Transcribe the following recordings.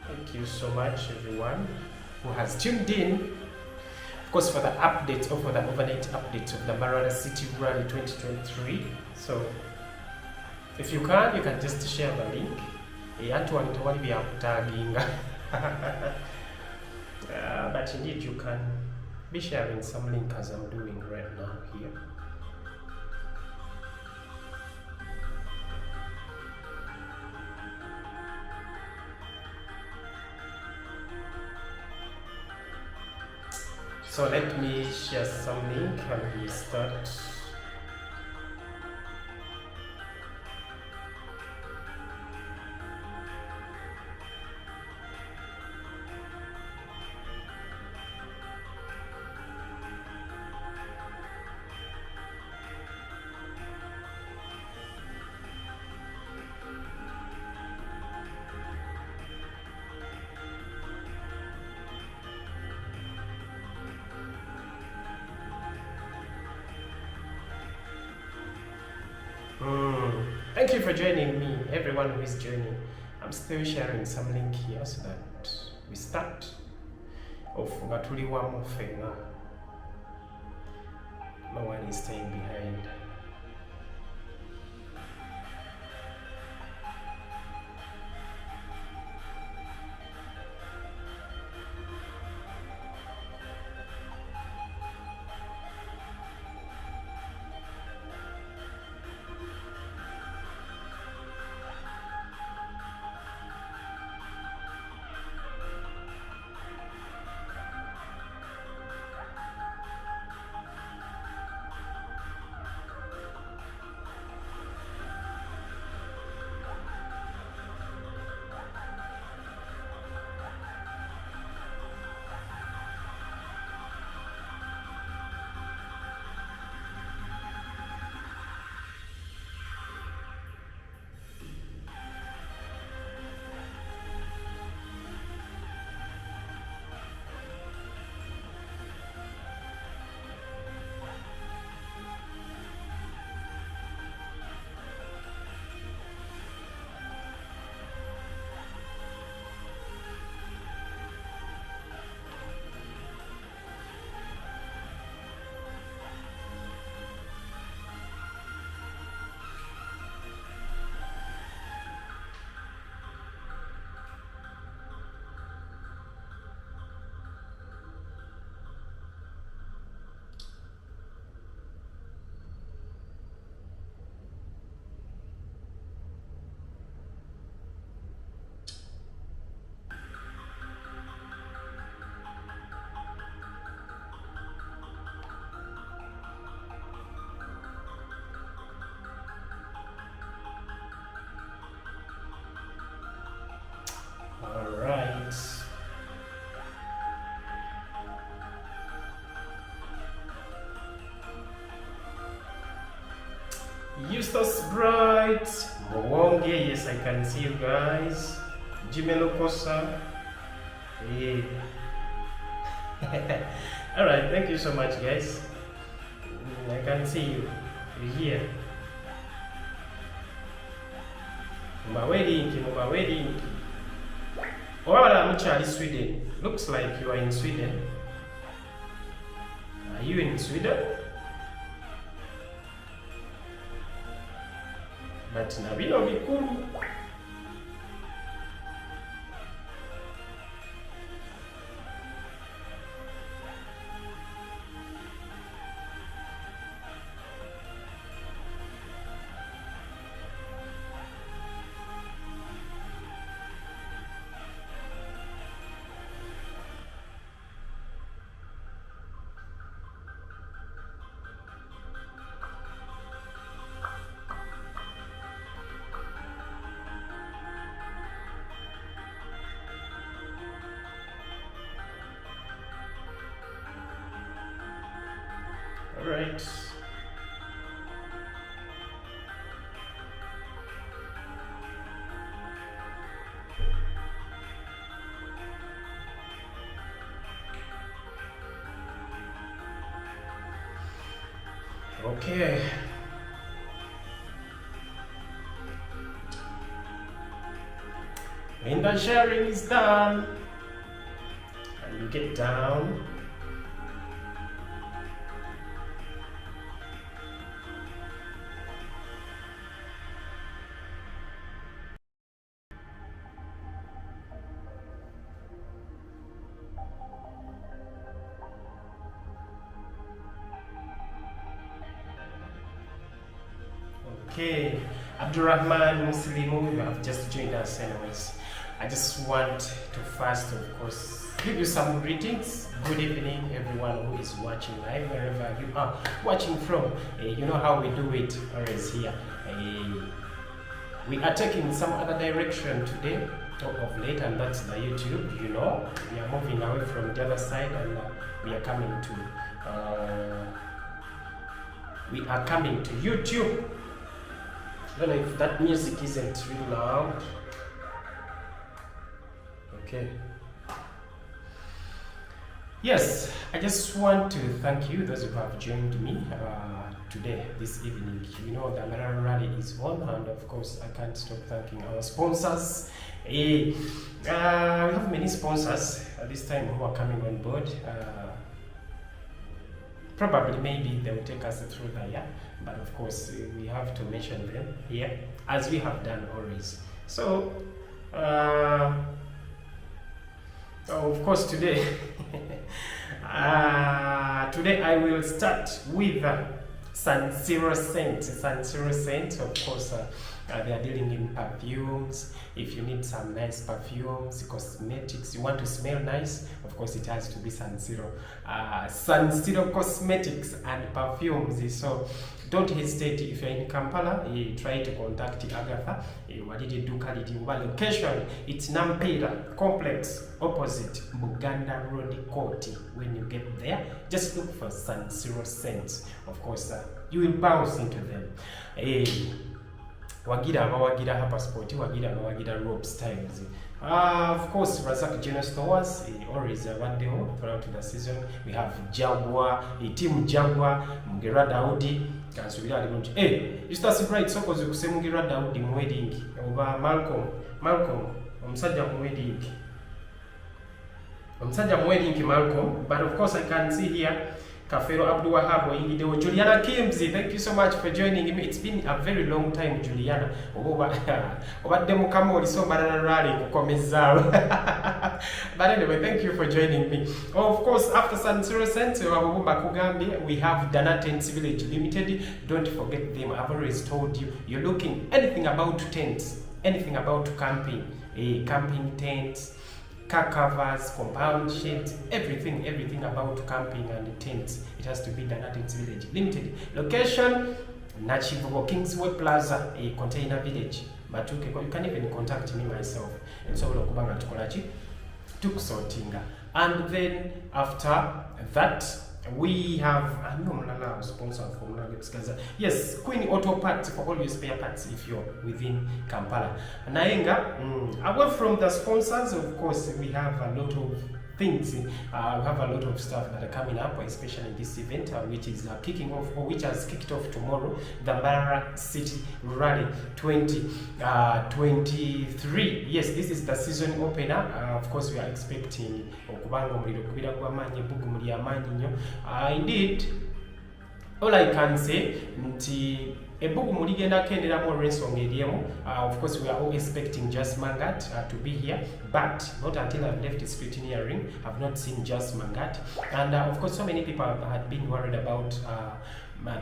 Thank you so much, everyone who has tuned in. Of course, for the updates or for the overnight updates of the Mbarara City Rally 2023. So, if you can just share the link. But indeed, you can be sharing some link as I'm doing right now here. So let me share some link and we start. Thank you for joining me, everyone who is joining. I'm still sharing some link here so that we start off. No one is staying behind. All right. Eustace Bright, Mwonge, yes, I can see you guys. Jimelo Kosa. Hey. Alright, thank you so much, guys. I can see you. You're here. Mba wedding. Muchali Sweden. Looks like you are in Sweden. Are you in Sweden? But nabino bikulu. All right. Okay. and the sharing is done, and you get down. Okay, Abdurrahman Muslimu, you have just joined us anyways. I just want to first, of course, give you some greetings. Good evening, everyone who is watching live, wherever you are watching from. You know how we do it always here. We are taking some other direction today, of late, and that's the YouTube. You know, we are moving away from the other side, and we are coming to YouTube. I don't know if that music isn't really loud. Okay. Yes, I just want to thank you, those who have joined me today, this evening. You know, the Mbarara rally is on, and of course, I can't stop thanking our sponsors. We have many sponsors at this time who are coming on board. Probably, maybe they will take us through the year, but of course, we have to mention them here, as we have done always. So, of course, today, today I will start with San Zero Scent. San Zero Scent, of course, they are dealing in perfumes. If you need some nice perfumes, cosmetics, you want to smell nice, of course it has to be San Zero. San Zero Cosmetics and Perfumes. So don't hesitate. If you're in Kampala, try to contact Agatha. Location, it's Nampira Complex, opposite Buganda Road Court. When you get there, just look for San Zero Scent. Of course, you will bounce into them. Wagira abawagira hapa sport, wagira abawagira rope styles. Of course, Razak General Stores always available throughout the season. We have Jaguar, team Jaguar, Mugera Daudi. Kansubira alibunji. Eustace Bright sokoze kuse Mugera Daudi mu wedding. Oba Malcolm, omusajja mu wedding. Omusajja mu wedding Malcolm, but of course I can see here Kafero Abdul Wahab Oyingidewo. Juliana Kimzi, thank you so much for joining me. It's been a very long time, Juliana. Obadde mukama oli so Mbarara rally kukomezaawo. But anyway, thank you for joining me. Of course, after San Zero Scent, we have Dana Tents Village Limited. Don't forget them. I've always told you, you're looking anything about tents, anything about camping, camping tents, car covers, compound sheds, everything about camping and tents. It has to be Dana Tents Village Limited. Location, Nachivugo Kingsway Plaza, a container village. But you can even contact me myself. And so Lokubanga Tukolachi, Tuksotinga. And then after that, we have a new sponsor from yes, Queen Auto Parts for all your spare parts if you're within Kampala. Naenga, away from the sponsors, of course, we have a lot of things. We have a lot of stuff that are coming up, especially this event, which is kicking off, or which has kicked off tomorrow, the Mbarara City Rally 2023. Yes, this is the season opener. Of course, we are expecting indeed, all I can say, of course, we are all expecting Just Mangat to be here, but not until I've left the scrutineering. I've not seen Just Mangat, and of course, so many people had been worried about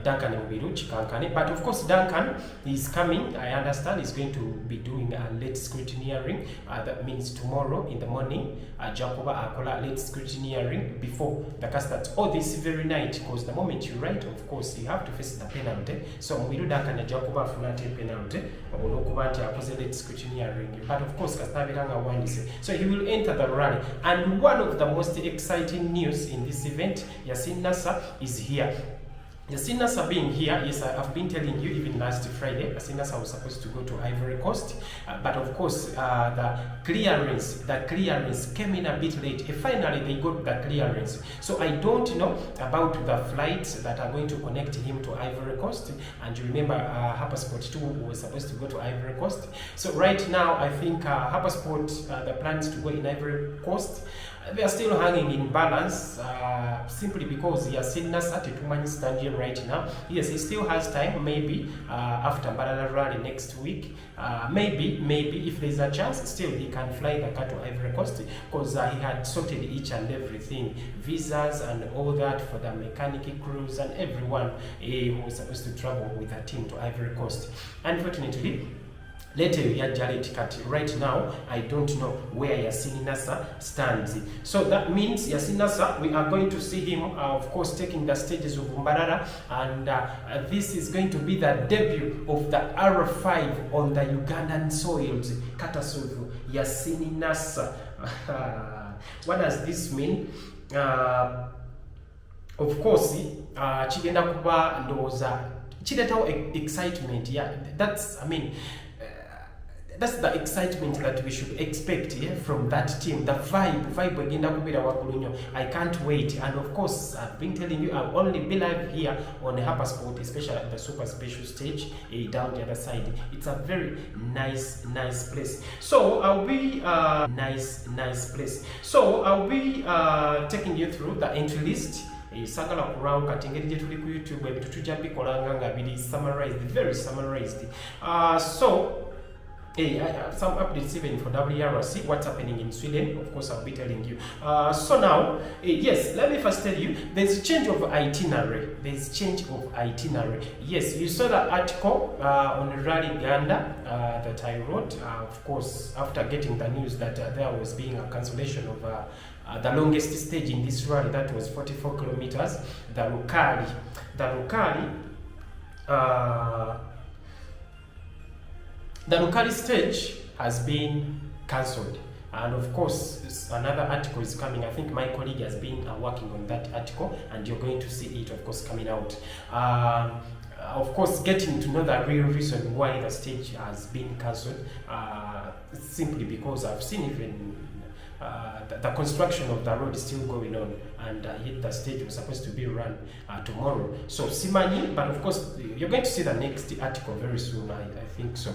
Duncan Mubiruchi Kankane, but of course Duncan is coming. I understand he's going to be doing a late scrutineering. That means tomorrow in the morning, Jacoba Akola late scrutineering before the cast starts. Or this very night, because the moment you write, of course, you have to face the penalty. So Mubiru Duncan and Jacoba Funate penalty, or late scrutineering. But of course, Kastabiranga one is so he will enter the rally. And one of the most exciting news in this event, Yasin Nasa is here. Yasinasa being here, yes, I've been telling you even last Friday, Yasinasa was supposed to go to Ivory Coast, but of course the clearance came in a bit late. Finally, they got the clearance. So I don't know about the flights that are going to connect him to Ivory Coast. And you remember, Harpersport 2 was supposed to go to Ivory Coast. So right now, I think Harpersport, the plans to go in Ivory Coast, they are still hanging in balance, simply because Yasinasa Tetumanyi standing right now. Yes, he still has time, maybe after Mbarara rally next week. Maybe if there's a chance, still he can fly the car to Ivory Coast, because he had sorted each and everything, visas and all that for the mechanic crews and everyone who was supposed to travel with the team to Ivory Coast. Unfortunately, later right now, I don't know where Yasinasa stands. So that means Yasinasa, we are going to see him, of course, taking the stages of Mbarara, and this is going to be the debut of the R5 on the Ugandan soils. Katasovu Yasinasa. What does this mean? Of course, chigenda kuba ndoza chiletawo excitement. Yeah, that's, I mean, that's the excitement that we should expect, yeah, from that team. The vibe agenda kubira wakulunyo. I can't wait. And of course, I've been telling you, I'll only be live here on Harpersport, especially at the super special stage down the other side. It's a very nice place. So I'll be nice place. So I'll be taking you through the entry list. Sagala kurao katengeri je tuli ku YouTube ebintu tujja bikolanga nga biri summarized, very summarized. So I have some updates even for WRC, what's happening in Sweden. Of course, I'll be telling you. So now, yes, let me first tell you, there's change of itinerary. Yes, you saw the article on Rally Uganda that I wrote, of course, after getting the news that there was being a cancellation of the longest stage in this rally, that was 44 kilometers, the Rukari stage has been cancelled, and of course another article is coming. I think my colleague has been working on that article, and you're going to see it, of course, coming out. Of course, getting to know the real reason why the stage has been cancelled, simply because I've seen even the construction of the road is still going on, and yet the stage was supposed to be run tomorrow. So Simani, but of course you're going to see the next article very soon, I think so,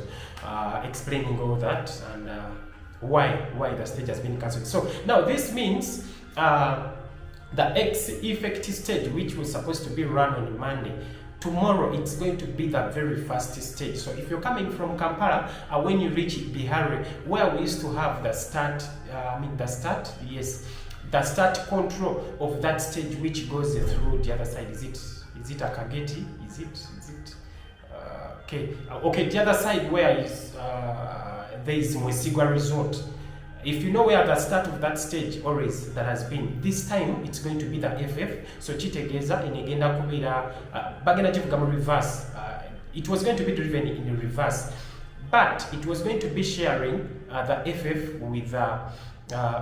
explaining all that and why the stage has been cancelled. So now this means the X-Effect stage, which was supposed to be run on Monday, tomorrow it's going to be the very first stage. So if you're coming from Kampala, when you reach Bihari, where we used to have the start, the start control of that stage, which goes through the other side. Is it Akageti? Is it okay, the other side where is there is Mwesigwa Resort. If you know where the start of that stage always that has been, this time it's going to be the FF. So Chitegeza in Egenda Kubira Bagena Chifugamu reverse. It was going to be driven in reverse, but it was going to be sharing the FF with the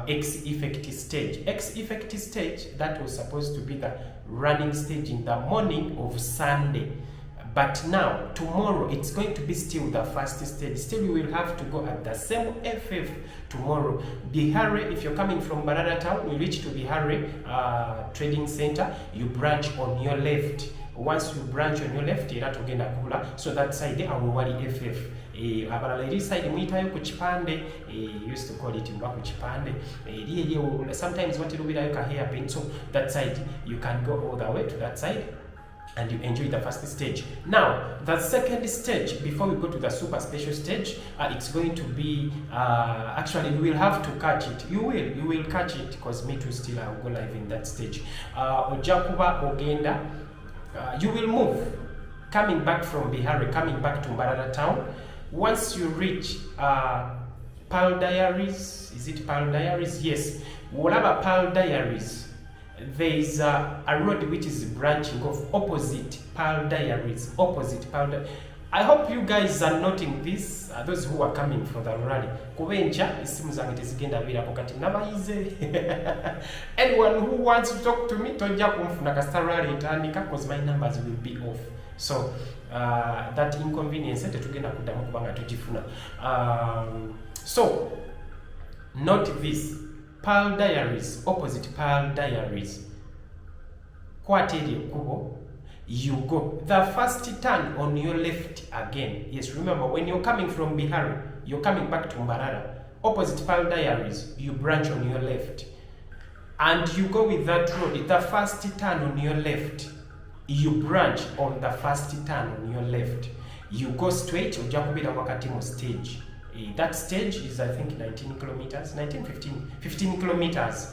X-Effect stage. X-Effect stage, that was supposed to be the running stage in the morning of Sunday. But now, tomorrow, it's going to be still the first stage. Still, you will have to go at the same FF tomorrow. Bihari, if you're coming from Mbarara town, you reach to Bihari Trading Center, you branch on your left. Once you branch on your left, you're to get a so that side, I will worry FF. Abalala side mwitayo ku kipande, used to call it mba ku kipande. Sometimes what you do with a hairpin, so that side you can go all the way to that side and you enjoy the first stage. Now, the second stage, before we go to the super special stage, it's going to be, actually we will have to catch it. You will catch it, because me too still I will go live in that stage. Ojakuba Ogenda, you will move, coming back from Bihari, coming back to Mbarara town. Once you reach Pearl Diaries, is it Pearl Diaries? Yes. Whatever Pearl Diaries, there is a road which is branching off opposite Pearl Diaries, I hope you guys are noting this, those who are coming for the rally. Kubencha isimu zange tezigenda birako kati nabayize. Anyone who wants to talk to me, tojja kumfuna kasita rally etandika because my numbers will be off. So that inconvenience tetugenda kuddamu kubanga tugifuna. So note this, Pearl Diaries, opposite Pearl Diaries. Kwateri kubo. You go the first turn on your left again. Yes, remember when you're coming from Bihar, you're coming back to Mbarara. Opposite Pearl Diaries, you branch on your left, and you go with that road. The first turn on your left, you branch on the first turn on your left. You go straight. Ujakubira wakatimo stage. That stage is I think 19 kilometers, 15 kilometers.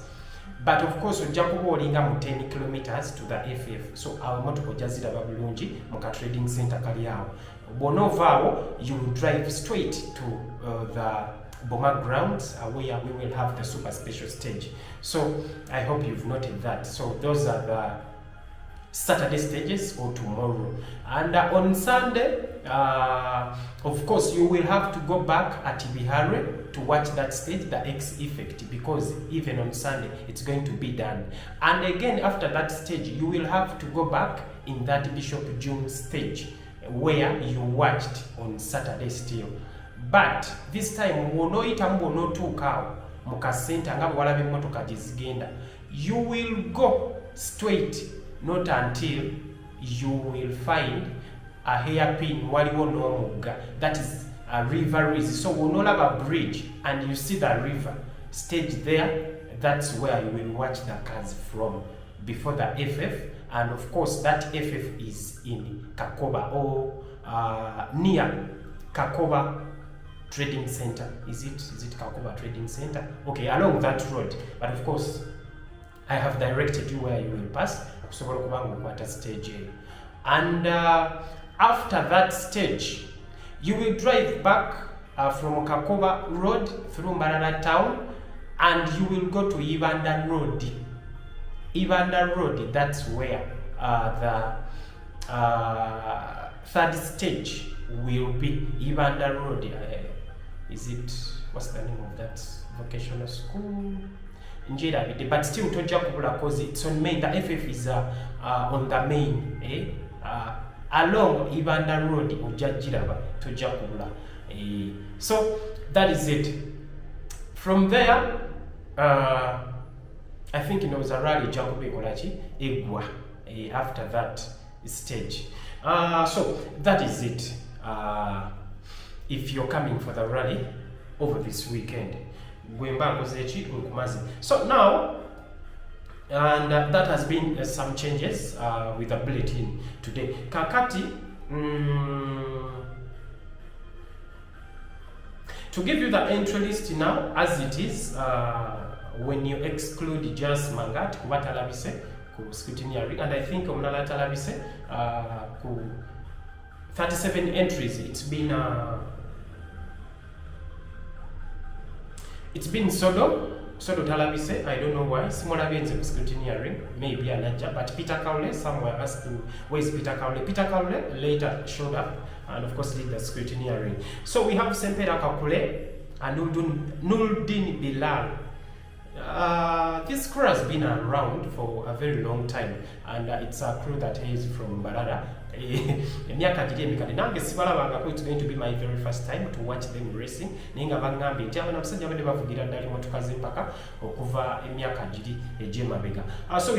But of course, ujakubo olinga mu 10 kilometers to the FF. So our motoka jazira babulungi muka trading center kaliawo. Bonovao, you will drive straight to the Boma grounds where we will have the super special stage. So I hope you've noted that. So those are the Saturday stages or tomorrow. And on Sunday, of course, you will have to go back at Bihare to watch that stage, the X effect, because even on Sunday, it's going to be done. And again, after that stage, you will have to go back in that Bishop June stage where you watched on Saturday still. But this time, you will go straight, not until you will find a hairpin waliwo n'omugga, that is a river is. So we'll not have a bridge and you see the river stage there. That's where you will watch the cars from before the FF. And of course that FF is in Kakoba or near Kakoba Trading Center. Is it Kakoba Trading Center? Okay, along that road. But of course I have directed you where you will pass okusobola okubanga okwata stage A. And after that stage, you will drive back from Kakoba Road through Mbarara town, and you will go to Ibanda Road. Ibanda Road, that's where the third stage will be. Ibanda Road. Is it, what's the name of that vocational school? Njira, but still tojja kubula cause it's on main. The FF is on the main. Along Ibanda Road ojjajiraba tojja kubula. So that is it. From there, I think it was a rally Jacobi Olachi Egwa after that stage. So that is it. If you're coming for the rally over this weekend. So now, and that has been some changes with the bulletin today. Kakati, to give you the entry list now as it is, when you exclude just Mangat, Kubatalabise, ku scrutineering, and I think Omnala Talabise, ku 37 entries. It's been Sodo Talabise, I don't know why. Simona Benz scrutineering, maybe Anaja, but Peter Kaule, somewhere asking, where's Peter Kaule? Peter Kaule later showed up and of course did the scrutineering. So we have Sempera Kakule and Nuldin Bilal. This crew has been around for a very long time, and it's a crew that is from Mbarara. It's going to be my very first time to watch them racing. So we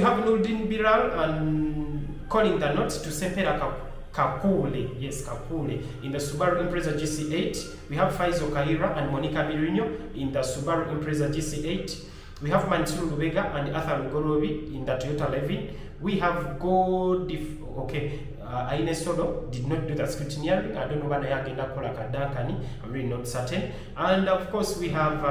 have Nuldin Bilal and calling the notes to Sempera Kakule, yes, Kakule, in the Subaru Impreza GC8. We have Faizo Kaira and Monica Mirino in the Subaru Impreza GC8. We have Mansur Lubega and Arthur Gorobi in the Toyota Levin. We have Aine Sodo did not do the scrutineering. I don't know whether Yagenda Kola Kadankani, I'm really not certain. And of course we have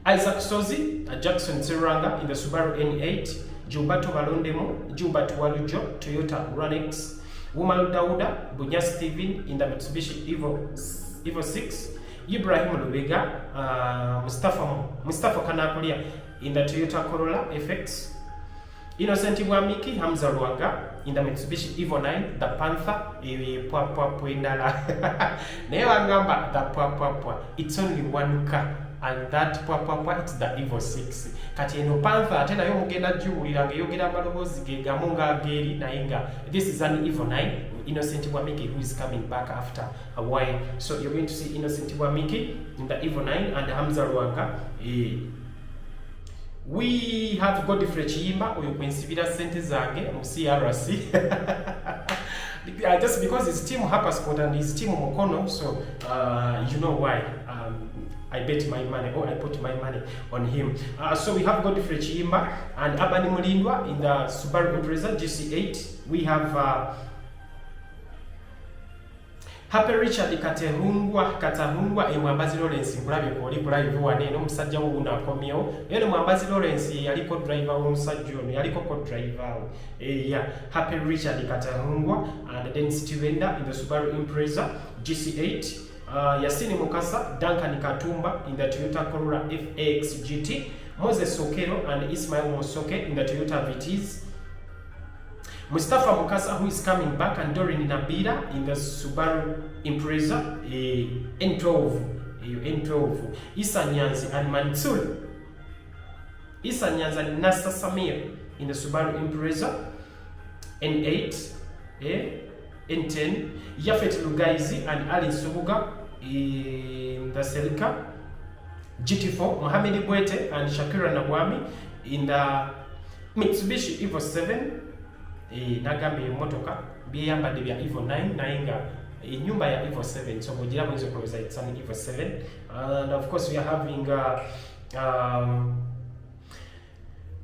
Isaac Sozi, Jackson Zeranga in the Subaru N8, Jubato Balondemo, Jubato Walujo, Toyota Runex, Umaru Dauda, Bunya Steven in the Mitsubishi Evo 6, Ibrahim Lubega, Mustafa Kanakulia in the Toyota Corolla FX, Innocent Iwamiki, Hamza Luanga in the Mitsubishi Evo 9, the Panther, the Pwa, it's only one car. And that Pwa, it's the Evo 6. Kati eno Panther, atena yo mugenda juwulira ngeyogera amaloboozi ge gamu ng'ageeri naye nga this is an Evo 9. Innocent Wamiki, who is coming back after a while. So you're going to see Innocent Wamiki in the Evo 9 and Hamza Ruanga. We have Godfrey Chiyimba, oyo kwensibira sente zange mu CRC. Just because his team Hapasport and his team Mokono, so you know why. I bet my money, or I put my money on him. So we have Godfrey Chiyimba and Abani Mulindwa in the Subaru Impreza GC8. We have Happy Richard Katahungwa Mwambazi Lawrence Nkulabe koli live wane no musajja wuno akomyewo yene Mwambazi Lawrence yaliko driver omusajja ono yaliko co-driver yeah. Happy Richard Katahungwa and then Stevenda in the Subaru Impreza GC8. Yasini Mukasa, Duncan Katumba in the Toyota Corolla FX GT, Moses Sokero and Ismail Mosoke in the Toyota VTs. Mustafa Mukasa, who is coming back, and Dorin Nabira in the Subaru Impreza N12. Isa Nyanzi and Mansul. Isa Nyanzi and Nasta Samir in the Subaru Impreza N8. N10. Yafet Lugaizi and Ali Subuga in the Celica GT4. Mohamed Bwete and Shakira Nabwami in the Mitsubishi Evo 7. Nagambe motoka biyambadde bya Evo 9 nainga nyumba ya Evo 7, so mugira mwenzo kuweza it's an Evo 7. And of course we are having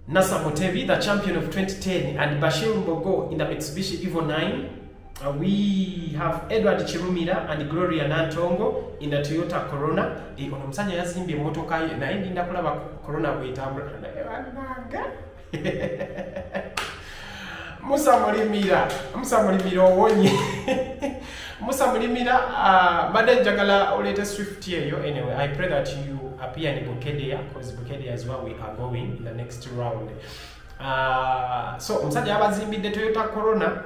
Nasa Motevi, the champion of 2010, and Bashir Mbogo in the Mitsubishi Evo 9. We have Edward Chirumira and Gloria Nantongo in the Toyota Corona. Ono musajja yazimbye motoka ye naye ndinda kulaba Corona bwetambula Musa Mulimira owonye Musa Mulimira badde njagala olete Swift yeyo. Anyway, I pray that you appear in Bukedea, because Bukedea is where we are going in the next round. So omusajja abazimbidde Toyota Corona.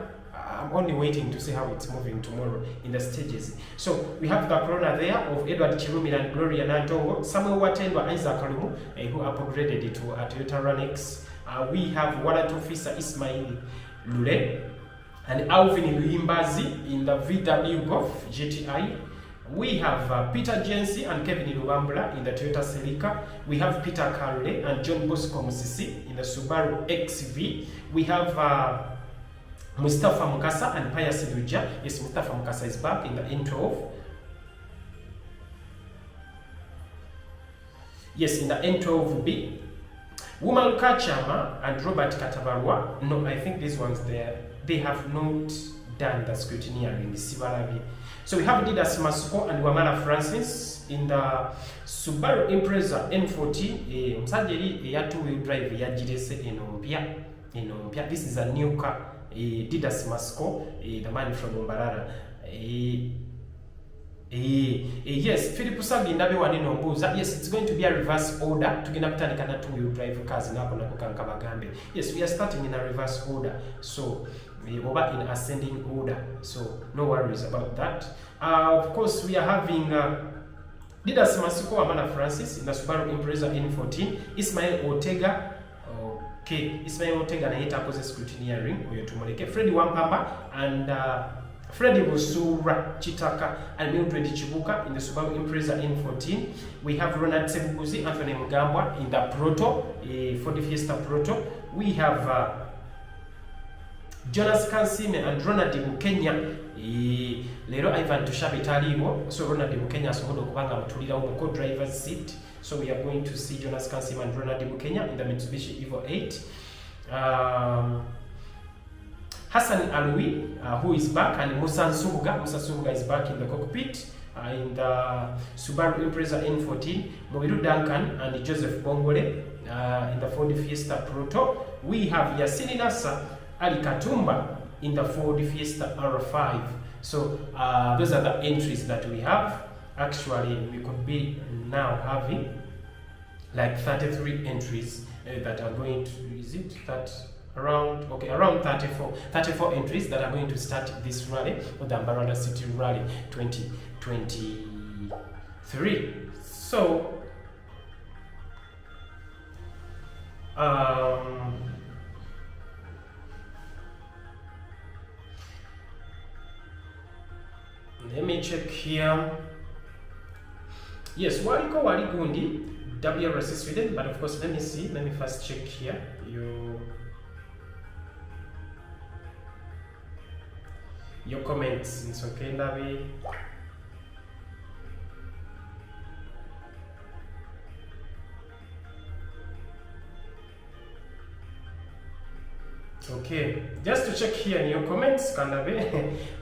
I'm only waiting to see how it's moving tomorrow in the stages. So we have the Corona there of Edward Chirumira and Gloria Nantongo. Samuel Watendwa Isaac Kalumu, who upgraded it to a Toyota Run-X. We have Warrant Officer Ismail Lule and Alvin Luimbazi in the VW Golf GTI. We have Peter Jensi and Kevin Luambula in the Toyota Celica. We have Peter Karule and John Bosco Musisi in the Subaru XV. We have Mustafa Mukasa and Pius Luja. Yes, Mustafa Mukasa is back in the N12. Yes, in the N12B. Woman Kachama and Robert Katabarwa. No, I think these ones there, they have not done the scrutineering. So we have Didas Masuko and Wamala Francis in the Subaru Impreza N14. Msajeri ya two-wheel drive ya jirese enompia. This is a new car. Didas Masco, the man from Mbarara. Yes, Philip Sagi ndabe wani nombuza. Yes, it's going to be a reverse order. Tugenda kutandika na two-wheel drive cars nako nakabagambe. Yes, we are starting in a reverse order. So we over in ascending order. So no worries about that. Of course, we are having Didas Masuko Amana Francis in the Subaru Impreza N14. Ismail Ortega. Okay, Ismail Ortega na yeta cause scrutineering oyo tumuleke. Freddy Wampamba and Freddy Busura Chitaka and Mildred Chibuka in the Subaru Impreza N14. We have Ronald Sebuguzi, Anthony Mugambwa in the Proto, for the Fiesta Proto. We have Jonas Kansime and Ronald Bukenya. Lero Ivan Tushabe taliwo, so Ronald Bukenya asobola okubanga mutulirawo mu co-driver's seat. So we are going to see Jonas Kansime and Ronald Bukenya in the Mitsubishi Evo 8. Hassan Alwi, who is back, and Musa Nsubuga is back in the cockpit in the Subaru Impreza N14. Mobiru Duncan and Joseph Bongole in the Ford Fiesta Proto. We have Yasini Nasa Ali Katumba in the Ford Fiesta R5. So those are the entries that we have. Actually, we could be now having like 33 entries that are going to, is it that around 34 entries that are going to start this rally, or the Mbarara City Rally 2023. So let me check here. Yes, waliko wali gundi WRC Sweden, but of course let me first check here your comments. It's okay, Navi. Okay, just to check here in your comments, Kandabe.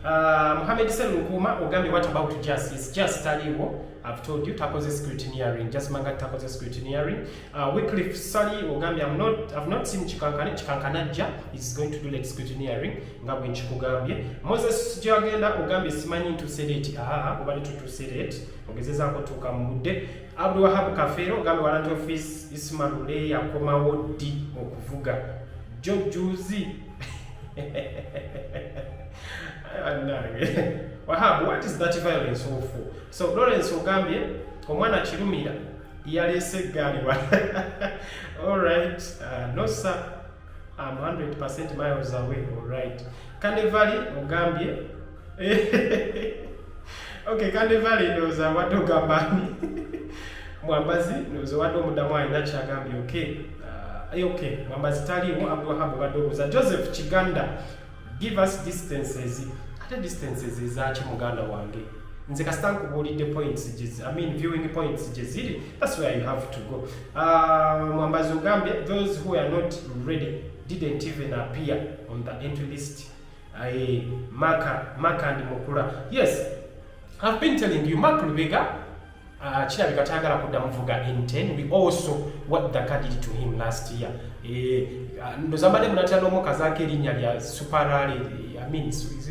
Mohamed Selukuma Ogambi, what about just? It's just Taliwo. I've told you, takoze scrutineering. Just manga takoze scrutineering. Wycliffe Sally Ogambi, I've not seen Chikankanaja is going to do like scrutineering. Ngabwe Nchikugambye. Moses Jagenda Ogambi simanyi into sedate. Ubali to sedate. Ogezeza kutoka mude. Abdul Wahab Kafero Ogambi warrant office Ismarule yakomawo di okuvuga. Juzi. Wahab, what is that violence for? So Lawrence Ogambye, omwana Chirumira, yalese gali wa. All right, no sir, I'm 100% miles away. All right, Kande Valley Ogambye. Okay, Kande Valley knows what Ogambani. Mwambazi knows what Omudamwa inacha Agambye. Okay. Okay, Mwambazi Taliwo Abdul Wahab Badobuza. Joseph Chiganda, give us distances. Ate distances ezachi muganda wange. Nze kasita nkubulidde points viewing points jeziri. That's where you have to go. Mwambazi Ogambye, those who are not ready didn't even appear on the entry list. Maka and Mukura. Yes, I've been telling you, Mark Lubega, kirabika tayagala kudda muvuga in 10. We also what the card did to him last year. Ndozambade munatya n'omukazi erinnya lya Super Rally.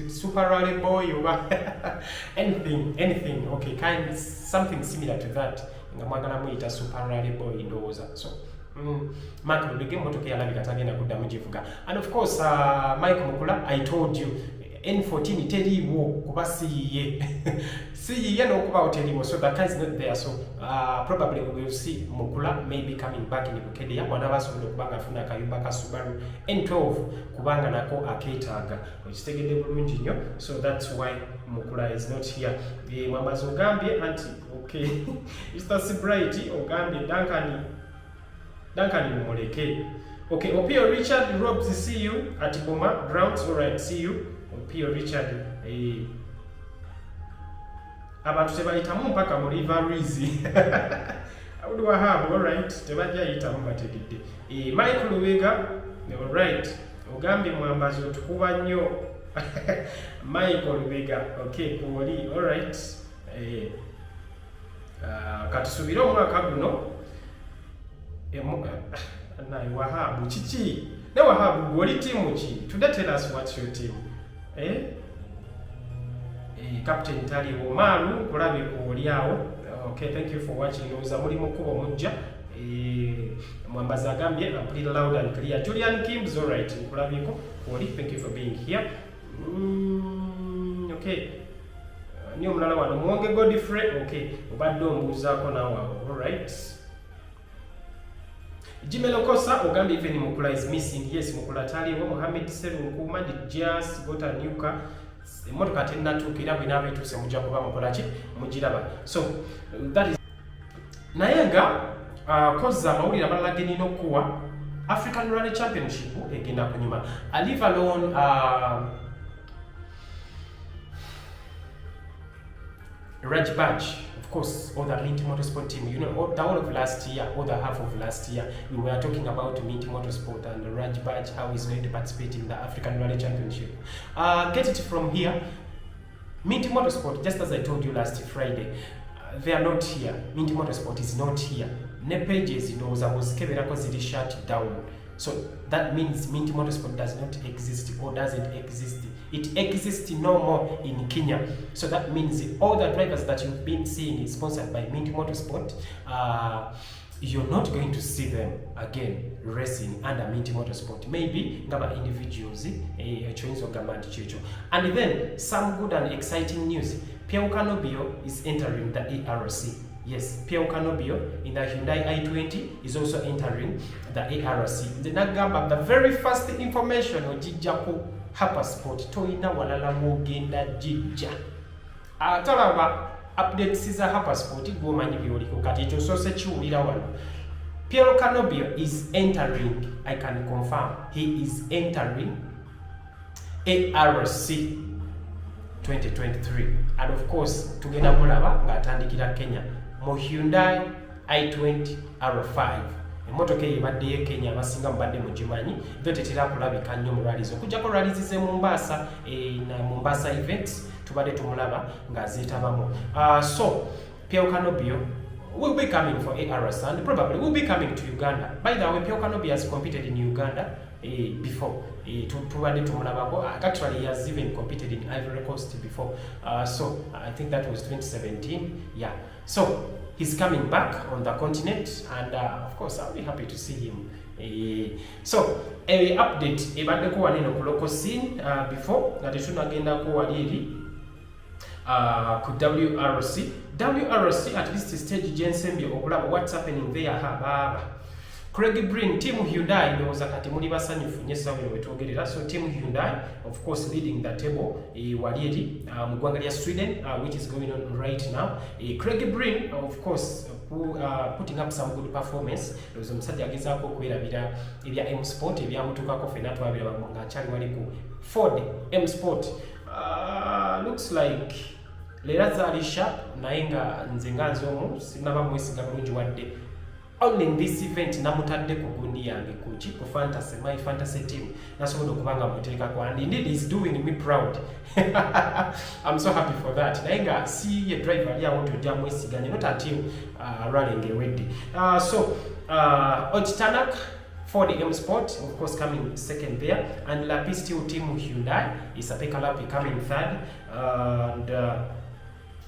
Super Rally boy or anything. Okay, something similar to that. Nga mwagala muyita Super Rally boy ndowooza. So Mark Lubega motoka yalabika tagenda kudda mugivuga. And of course Mike Mukula, I told you N14 teriwo kuba siye n'okuba teriwo, so that car is not there. So probably we will see Mukula maybe coming back in Bukedia wanaaba asobola okubanga afuna akayumba ka Subaru N12 kubanga nako akeetaaga ekitegedde bulungi nnyo. So that's why Mukula is not here. Mwambazi Ogambye anti okay Mr. Sibright Ogambye Duncan Mumuleke. Okay, Opio Richard Robs, see you at Boma Grounds. All right, see you Opio Richard. Abantu tebayitamu mpaka mu Riverizi. Abdul Wahab, all right, tebajayitamu bategedde. Michael Lubega, all right. Ogambye Mwambazi otukuba nnyo. Michael Lubega, okay, kuoli, all right. Katusubire omwaka guno. Wahab, chichi. Ne Wahab, woli team ki? Today tell us what's your team. Captain Taliwo Maru, kulabe kuoli awo. Okay, thank you for watching. Oza muli mukubo mujja. Mwambazi Agambye, pretty loud and clear. Julian Kimbs, all right. Kulabiko kuoli, thank you for being here. Okay. Niyo mulala wano Mwonge Godfrey, okay. Obadde ombuuzaako naawe awo, all right. Jimelo Kosa Ogambye even Mukula is missing. Yes, Mukula Taliwo. Mohamed Serunkuma did just got a new car. Emotoka tenatuukira bwina betuuse mujja kuba mukolaki mugiraba. So that is naye nga koza amawulire abalala genina okuwa African Rally Championship egenda kunyuma. I leave alone Raj Baj, of course, all the Mint Motorsport team. You know, the whole of last year, or the half of last year, we were talking about Mint Motorsport and Raj Baj, how he's going to participate in the African Rally Championship. Get it from here. Mint Motorsport, just as I told you last Friday, they are not here. Mint Motorsport is not here. Ne pages in those was ziri shut down. So that means Mint Motorsport does not exist or doesn't exist. It exists no more in Kenya. So that means all the drivers that you've been seeing is sponsored by Mint Motorsport. you're not going to see them again racing under Minty Motorsport. Maybe ngaba individuals and then some good and exciting news. Pierre Canobio is entering the ARC. Yes, Pierre Canobio in the Hyundai i20 is also entering the ARC. The Nagamba, the very first information on Jijako Hypersport, Toina Walala Mugenda Jija. Talaba updates is a Hypersport, go manipulate Katicho, so set you one. Pierre Canobio is entering, I can confirm, he is entering ARC 2023. And of course, together mulaba ngatandikira Kenya. Mo Hyundai i20 R5. Emotoka ebadde ye Kenya abasinga mbadde mugimanyi byo tetera kulabika nnyo mu rallies okujjako rallies ze Mombasa na Mombasa events tubadde tumulaba ng'azeetabamu. So Pierre Canobio will be coming for ARS and probably will be coming to Uganda. By the way, Pierre Canobio has competed in Uganda before. Actually, he has even competed in Ivory Coast before. So I think that was 2017. Yeah. So he's coming back on the continent, and of course, I'll be happy to see him. So update ebadde ko waneno ku local scene before nga tetunagenda ko waliri ku WRC at least stage Jensembio okulaba what's happening there hababa. Craig Breen, Team Hyundai ndowooza kati muli basanyufu nnyo essaawa eno wetwogerera. So Team Hyundai, of course, leading the table wali eri mu ggwanga lya Sweden, which is going on right now. Craig Breen, of course, putting up some good performance. Ndowooza omusajja agezaako okwerabira ebya M Sport ebyamutuukako ffenna twabiraba ng'akyali wali ku Ford M Sport. Looks like leero zaali sharp naye nga nze nga nze omu sinaba mwesiga bulungi wadde. Only in this event namutadde ku gundi yange kuki ku fantasy, my fantasy team nasobola okubanga muteekako, and indeed is doing me proud. I'm so happy for that. Naye nga si ye driver ali awo tojja mwesiganye not until rallying ewedde. So Ochtanak Ford M Sport, of course, coming second there, and Lapi still Team Hyundai, Isapeka Lapi coming third, and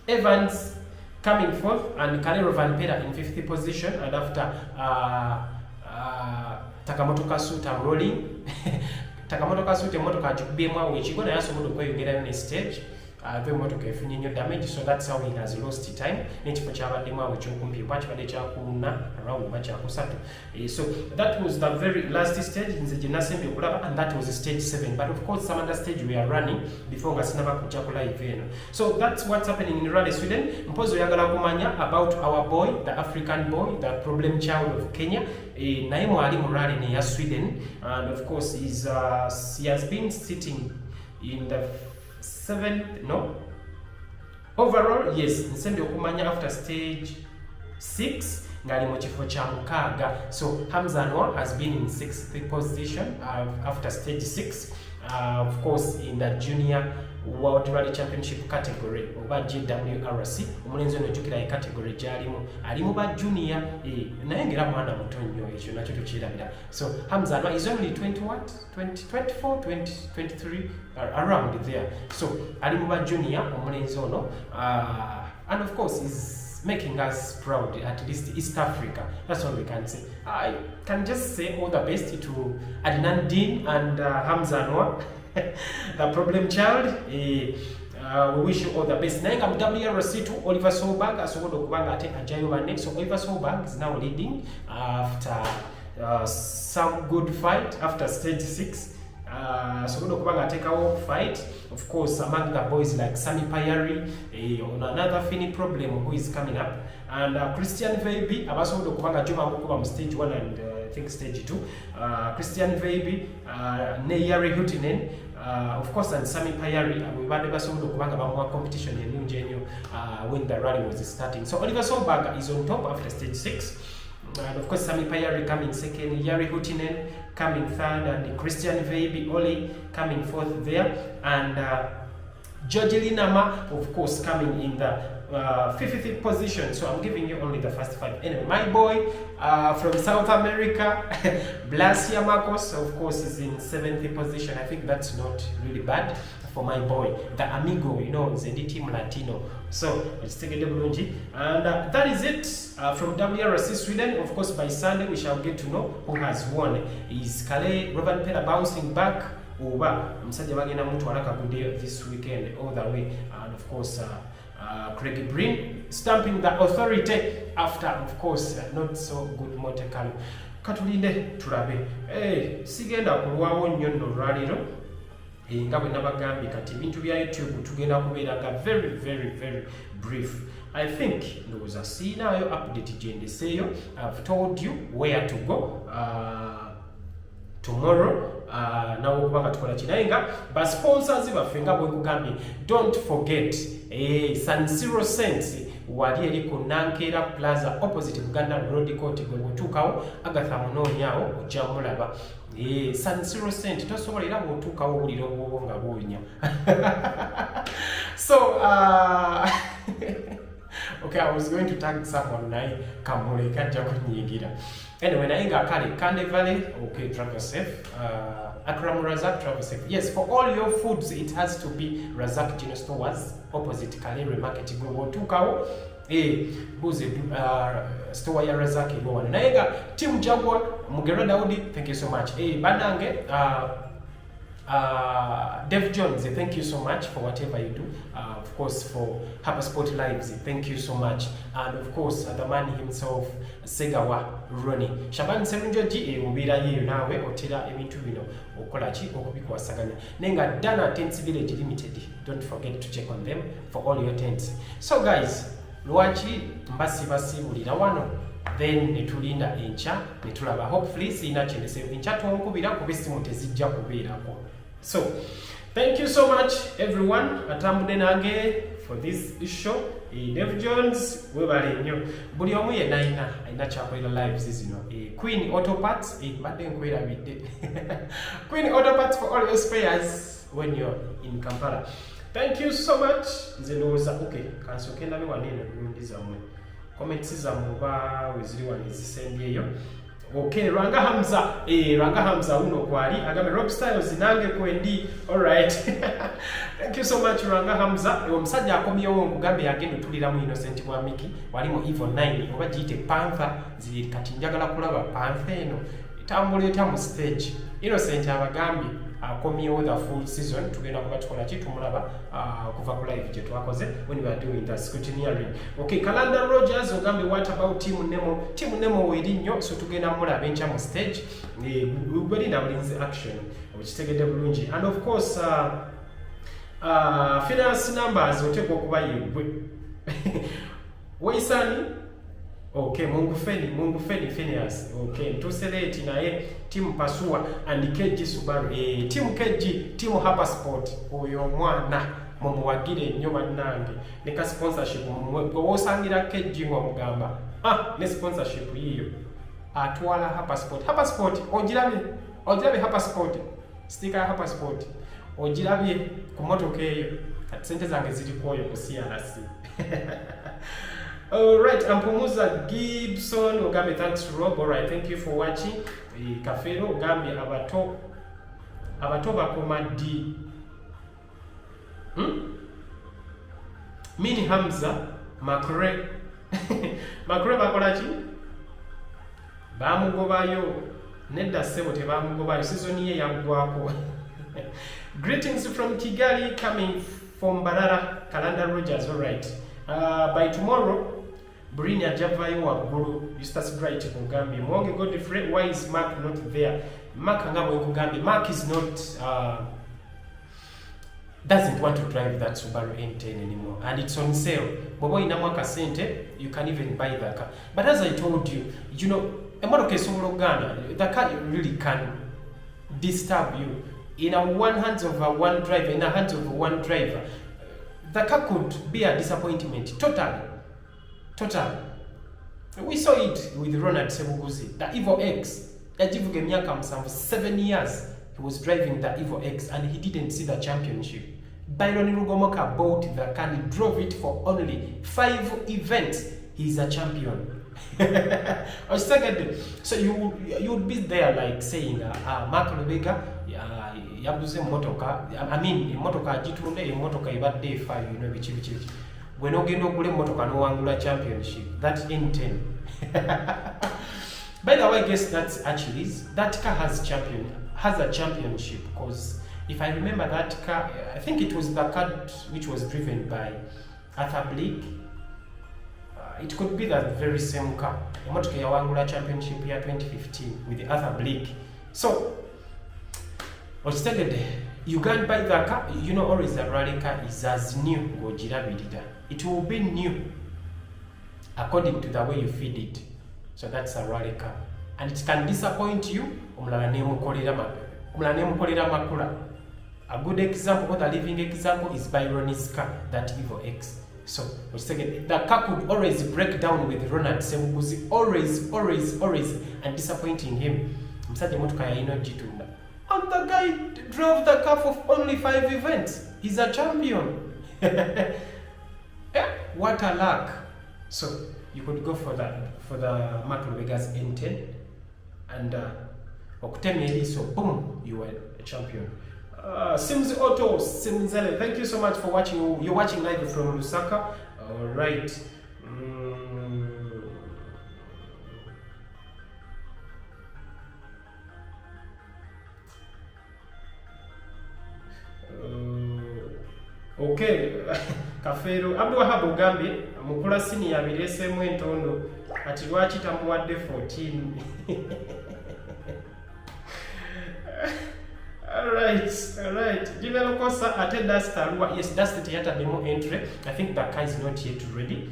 Evans coming fourth, and Calero Van Pera in 50th position, and after Takamoto Kasuta rolling. Takamoto Kasuta motoka jukubiyemu awo ekigo naye asobola okweyongerayo ne stage the motoka efunye nnyo damage, so that's how he has lost time. N'ekifo kyabaddemu awo ekyokumpi oba kibadde kyakuna around oba kyakusatu. So that was the very last stage nze gye nasembye okulaba, and that was stage 7, but of course some other stage we are running before nga sinaba kujja ku live eno. So that's what's happening in Rally Sweden. Mpozi oyagala kumanya about our boy, the African boy, the problem child of Kenya, naye mwali mu rally neya Sweden, and of course he has been sitting in the 7th, no? Overall, yes, nsembe okumanya after stage 6 ngali mu kifo kya mukaaga. So Hamza Anwar has been in 6th position after stage 6, of course in the junior World Rally Championship category oba JWRC. Omulenzi ono ejjukira ye category gy'alimu ali mu ba junior, naye ngera mwana muto nnyo, ekyo nakyo tukirabira. So Hamza Anwar is only 24, 23 around there. So ali mu ba junior omulenzi ono, and of course is making us proud, at least East Africa. That's all we can say. I can just say all the best to Adnan Dean and Hamza Anwar. The problem child, we wish you all the best. Naye nga mu WRC to Oliver Solberg asobola okubanga ate ajayo banne. So Oliver Solberg is now leading after some good fight after stage 6. Asobola okubanga ateekawo fight, of course, among the boys like Sami Payari on another Fini problem who is coming up, and Christian Veibi abasobola okubanga joma mukuba mu stage 1 and I think stage 2. Christian Veibi, Neyari Hutinen, of course, and Sami Payari, we badde basobola okubanga bamuwa competition ennungi ennyo when the rally was starting. So Oliver Solberg is on top after stage 6. And of course, Sami Payari coming second, Yari Hutinen coming third, and Christian Veibi Oli coming fourth there, and George Linama, of course, coming in the 50th position. So I'm giving you only the first 5. Anyway, my boy from South America, Blasia Marcos, of course, is in 7th position. I think that's not really bad for my boy, the amigo, you know, Zendi Team Latino. So let's take a double lunge. And that is it from WRC Sweden. Of course, by Sunday we shall get to know who has won. Is Kale Rovanpera bouncing back? Oba msajja bagenda muntu alakagude this weekend all the way, and of course Craig Breen stamping the authority after, of course, not so good Monte Carlo. Katulinde tulabe. Sigenda kulwawo nnyo nno lwaliro. Nga bwe nabagambye kati ebintu bya YouTube tugenda kubeeraga very brief. I think ndowooza siinayo update gyendeseeyo. I've told you where to go tomorrow. Nawo kubanga tukola kinayenga ba sponsors baffe nga bwe kugambye, don't forget San Siro Sense wali eri ku Nankera Plaza opposite Buganda Road Court gwe butuukawo Agatha Munoonyaawo ojja mulaba. San Siro Sense tosobola era bw'otuukawo obuliro bwobwo nga buunya. So okay, I was going to tag someone naye kamuleka ajja kunyigira. Anyway, nainga kale Kande Valley, okay, travel safe. Akram Razak, travel safe. Yes, for all your foods, it has to be Razak General Stores, opposite Kalere Market Go Tukao. Buze store ya Razak go one. Nainga Team Jaguar, Mugera Daudi, thank you so much. Banange, Dev Jones, thank you so much for whatever you do. Of course, for Harper Sport Lives, thank you so much. And of course, the man himself, Segawa Ronnie. Shaban Serunjoji, Mubira ye nawe, otira ebintu bino, okolachi, okubikwasaganya. Nenga Dana Tents Village Limited. Don't forget to check on them for all your tents. So guys, lwachi mbasi bulira wano. Then netulinda encha, netulaba. Hopefully, sina chendese encha tunkubira kubisimu tezijja kubeerako. So, thank you so much, everyone. Atambudde nange for this show. Dev Jones, webale nnyo. Buli omu yenna ayina kyakolera lives zino. Queen Auto Parts, badde nkwerabidde. Queen Auto Parts for all your spares when you're in Kampala. Thank you so much. Nze ndowooza, okay, kansoke ndabe wanene bulungi zammwe. Comments zammwe oba weziri wano ezisembyeyo. Okay, Ranga Hamza uno kwali agame Rob Styles nange kwendi. All right. Thank you so much Ranga Hamza. Omusajja akomyewo nkugambe yagenda tulira mu Innocent wa Miki walimu Evil 9 oba jite Panther ziri kati njagala kulaba Panther eno itambuleta mu stage. Innocent abagambi akomyewo the full season tugenda kuba tukola ki tumulaba kuva ku live je twakoze when we are doing the scrutineering. Okay, Kalanda Rogers ogambe what about Team Nemo weri nnyo so tugenda mulaba encha mu stage bali na bulinzi action okitegedde bulungi, and of course finance numbers otekwa okuba yegwe Waisani. Okay, Mungu Feni Phineas. Okay, Ntuseleti naye Team Pasua and KG Subaru. Team KG, Team Harper Sport. Oyo mwana mumuwagire nnyo bannange. Nika sponsorship mwosangira KG ng'omugamba. Ne sponsorship yiyo. Atwala Harper Sport. Harper Sport, ojirabe Harper Sport. Sticker Harper Sport. Ojirabe ku motoka eyo. Kati sente zange ziri kwoyo ku CRC. Alright, Ampumuza Gibson Ogambe, thanks Rob. Alright, thank you for watching. Kafero Ogambe abato bakomadi. Mini Hamza Makre bakolachi bamugobayo nedda sebo tebamugobayo season ye yagwako. Greetings from Kigali coming from Mbarara, Kalanda Rogers. Alright, by tomorrow Brini ajavayo waggulu. Eustace Bright Mugambi Mwonge Godfrey, why is Mark not there? Mark ngabwe kugambi Mark is not doesn't want to drive that Subaru M10 anymore, and it's on sale. Bobo ina mwaka sente, you can even buy that car. But as I told you, you know, emotoka esobola okuganda, the car really can disturb you. In a one hands of one driver, in the hands of one driver, the car could be a disappointment. Total. We saw it with Ronald Sebuguzi, the Evo X. Yajivuge myaka musanvu, 7 years he was driving the Evo X and he didn't see the championship. Byron Rugomoka bought the car and drove it for only 5 events. He's a champion. So you would be there like saying, Mark Lubega, yaguze motoka, I mean, motoka agitunda, motoka ibadde efa, you know, bichi. When ogenda okula motoka n'owangula championship, that N10. By the way, I guess that's actually that car has a championship, because if I remember that car, I think it was the car which was driven by Arthur Blake. It could be that very same car. Emotoka yawangula championship year 2015 with Arthur Blake. So, you can't buy the car. You know, always a rally car is as new. It will be new according to the way you feed it. So that's a rally car, and it can disappoint you. A good example, or the living example, is Byron's car, that Evo X. So the car could always break down with Ronald Sebuguzi, always, and disappointing him. And the guy drove the car for only 5 events. He's a champion. What a luck! So you could go for the Mark Lubega's N10, and so boom, you were a champion. Sims Auto, Simzele, thank you so much for watching. You're watching live from Lusaka. All right. Okay. Kafero Abdul Wahab Ugambi mukula sini yabiresemu entondo ati lwaki tamuwadde 14. All right. Jibelo kosa ate dust alwa. Yes, that's the theater demo entry. I think the car is not yet ready.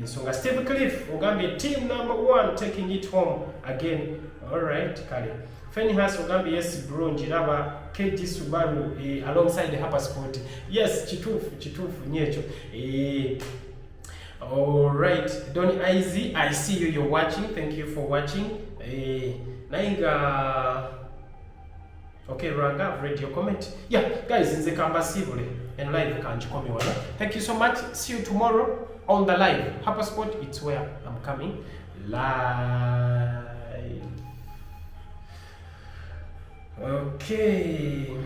So Steve Cliff Ugambi, team number 1 taking it home again. All right, Kale. Fenihas Ugambi, yes bro, njiraba KG Subaru alongside the Harper Sport. Yes, chitufu nyecho. All right, Donny Izzy, I see you. You're watching. Thank you for watching. Nainga. Okay, Ranga, I've read your comment. Yeah, guys, in the Kambasibule and live kanjikomi. Thank you so much. See you tomorrow on the live. Harper Sport, it's where I'm coming live. Okay.